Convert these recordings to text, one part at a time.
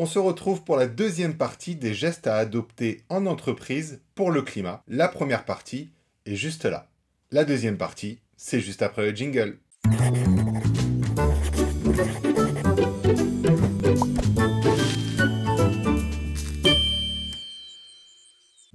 On se retrouve pour la deuxième partie des gestes à adopter en entreprise pour le climat. La première partie est juste là. La deuxième partie, c'est juste après le jingle.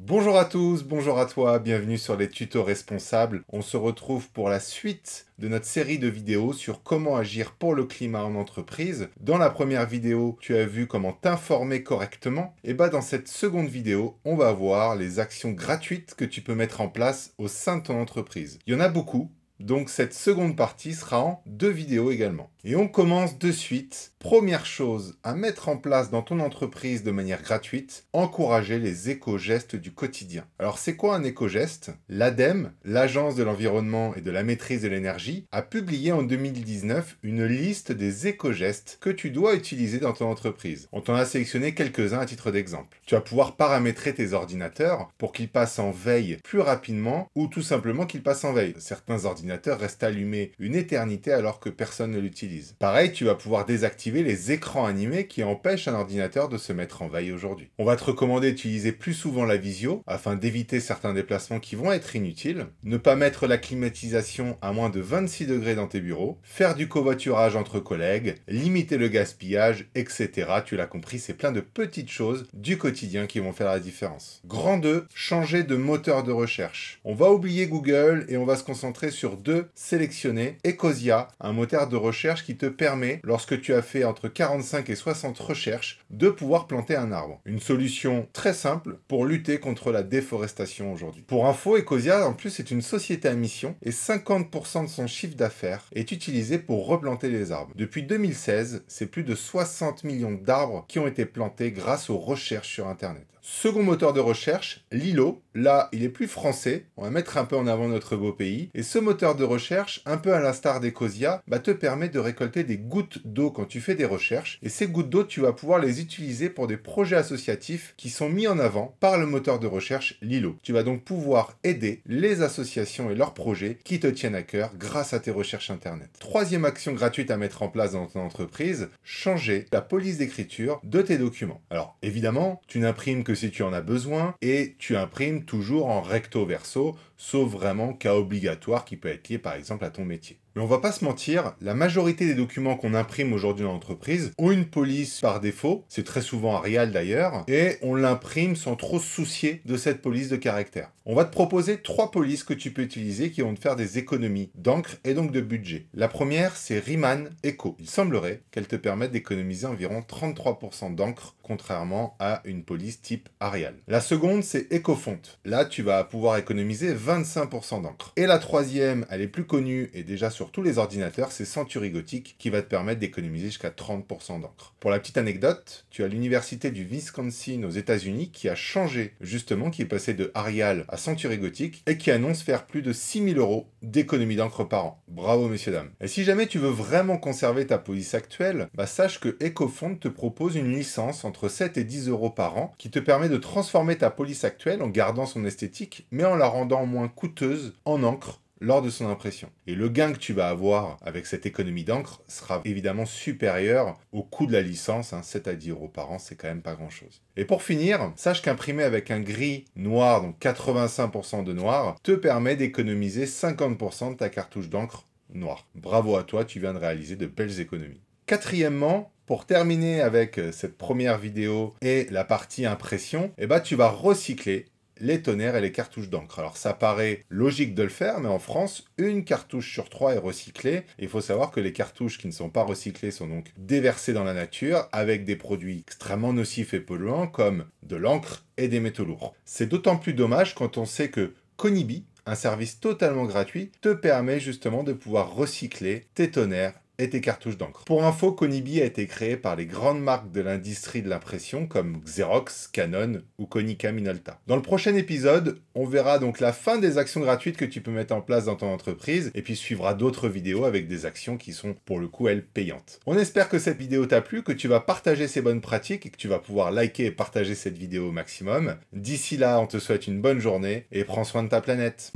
Bonjour à tous, bonjour à toi, bienvenue sur les tutos responsables. On se retrouve pour la suite de notre série de vidéos sur comment agir pour le climat en entreprise. Dans la première vidéo, tu as vu comment t'informer correctement. Et dans cette seconde vidéo, on va voir les actions gratuites que tu peux mettre en place au sein de ton entreprise. Il y en a beaucoup. Donc cette seconde partie sera en 2 vidéos également. Et on commence de suite. Première chose à mettre en place dans ton entreprise de manière gratuite, encourager les éco-gestes du quotidien. Alors c'est quoi un éco-geste? L'ADEME, l'Agence de l'environnement et de la maîtrise de l'énergie, a publié en 2019 une liste des éco-gestes que tu dois utiliser dans ton entreprise. On t'en a sélectionné quelques-uns à titre d'exemple. Tu vas pouvoir paramétrer tes ordinateurs pour qu'ils passent en veille plus rapidement ou tout simplement qu'ils passent en veille. Certains ordinateurs restent allumés une éternité alors que personne ne l'utilise. Pareil, tu vas pouvoir désactiver les écrans animés qui empêchent un ordinateur de se mettre en veille aujourd'hui. On va te recommander d'utiliser plus souvent la visio afin d'éviter certains déplacements qui vont être inutiles, ne pas mettre la climatisation à moins de 26 degrés dans tes bureaux, faire du covoiturage entre collègues, limiter le gaspillage, etc. Tu l'as compris, c'est plein de petites choses du quotidien qui vont faire la différence. Grand 2, changer de moteur de recherche. On va oublier Google et on va se concentrer sur 2 sélectionnés. Ecosia, un moteur de recherche qui te permet, lorsque tu as fait entre 45 et 60 recherches, de pouvoir planter un arbre. Une solution très simple pour lutter contre la déforestation aujourd'hui. Pour info, Ecosia, en plus, est une société à mission et 50% de son chiffre d'affaires est utilisé pour replanter les arbres. Depuis 2016, c'est plus de 60 millions d'arbres qui ont été plantés grâce aux recherches sur Internet. Second moteur de recherche, Lilo. Là, il est plus français. On va mettre un peu en avant notre beau pays. Et ce moteur de recherche, un peu à l'instar d'Ecosia, te permet de récolter des gouttes d'eau quand tu fais des recherches. Et ces gouttes d'eau, tu vas pouvoir les utiliser pour des projets associatifs qui sont mis en avant par le moteur de recherche Lilo. Tu vas donc pouvoir aider les associations et leurs projets qui te tiennent à cœur grâce à tes recherches Internet. Troisième action gratuite à mettre en place dans ton entreprise, changer la police d'écriture de tes documents. Alors, évidemment, tu n'imprimes que si tu en as besoin et tu imprimes toujours en recto verso, sauf vraiment cas obligatoire qui peut être lié par exemple à ton métier. Mais on va pas se mentir, la majorité des documents qu'on imprime aujourd'hui dans l'entreprise ont une police par défaut, c'est très souvent Arial d'ailleurs, et on l'imprime sans trop se soucier de cette police de caractère. On va te proposer 3 polices que tu peux utiliser qui vont te faire des économies d'encre et donc de budget. La première, c'est Riman Eco. Il semblerait qu'elle te permette d'économiser environ 33% d'encre, contrairement à une police type Arial. La seconde, c'est EcoFont. Là, tu vas pouvoir économiser 25% d'encre. Et la troisième, elle est plus connue et déjà sur tous les ordinateurs, c'est Century Gothic qui va te permettre d'économiser jusqu'à 30% d'encre. Pour la petite anecdote, tu as l'université du Wisconsin aux États-Unis qui a changé justement, qui est passé de Arial à Century Gothic et qui annonce faire plus de 6 000 € d'économie d'encre par an. Bravo messieurs dames. Et si jamais tu veux vraiment conserver ta police actuelle, sache que EcoFont te propose une licence entre 7 et 10 € par an qui te permet de transformer ta police actuelle en gardant son esthétique mais en la rendant moins coûteuse en encre lors de son impression. Et le gain que tu vas avoir avec cette économie d'encre sera évidemment supérieur au coût de la licence, 7 à 10 € par an, c'est quand même pas grand chose. Et pour finir, sache qu'imprimer avec un gris noir, donc 85% de noir, te permet d'économiser 50% de ta cartouche d'encre noire. Bravo à toi, tu viens de réaliser de belles économies. Quatrièmement, pour terminer avec cette première vidéo et la partie impression, tu vas recycler les tonnerres et les cartouches d'encre. Alors ça paraît logique de le faire, mais en France, une cartouche sur 3 est recyclée. Il faut savoir que les cartouches qui ne sont pas recyclées sont donc déversées dans la nature avec des produits extrêmement nocifs et polluants comme de l'encre et des métaux lourds. C'est d'autant plus dommage quand on sait que Konibi, un service totalement gratuit, te permet justement de pouvoir recycler tes tonnerres et tes cartouches d'encre. Pour info, Konibi a été créé par les grandes marques de l'industrie de l'impression comme Xerox, Canon ou Konica Minolta. Dans le prochain épisode, on verra donc la fin des actions gratuites que tu peux mettre en place dans ton entreprise et puis suivra d'autres vidéos avec des actions qui sont pour le coup, elles, payantes. On espère que cette vidéo t'a plu, que tu vas partager ces bonnes pratiques et que tu vas pouvoir liker et partager cette vidéo au maximum. D'ici là, on te souhaite une bonne journée et prends soin de ta planète.